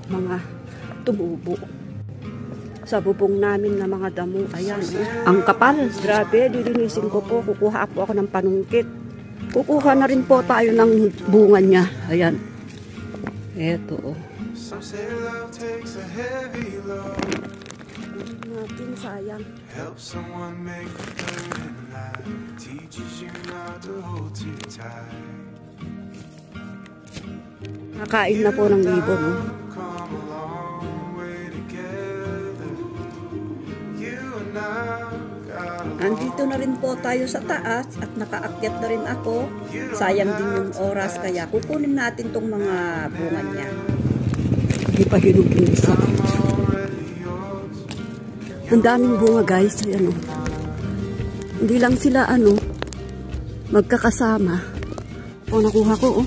mga tumubo sa bubong namin na mga damo. Ayan, ang kapal. Grabe, lilinisin ko po. Kukuha po ako ng panungkit. Kukuha na rin po tayo ng bunga niya. Ayan. Eto. Natin, sayang. Nakain na po ng ibon. Nandito na rin po tayo sa taas at nakaakyat na rin ako. Sayang din yung oras kaya kukunin natin tong mga bunga niya. Hindi pa hinog yung isa. Ang daming bunga guys. Ayan, hindi lang sila magkakasama. O nakuha ko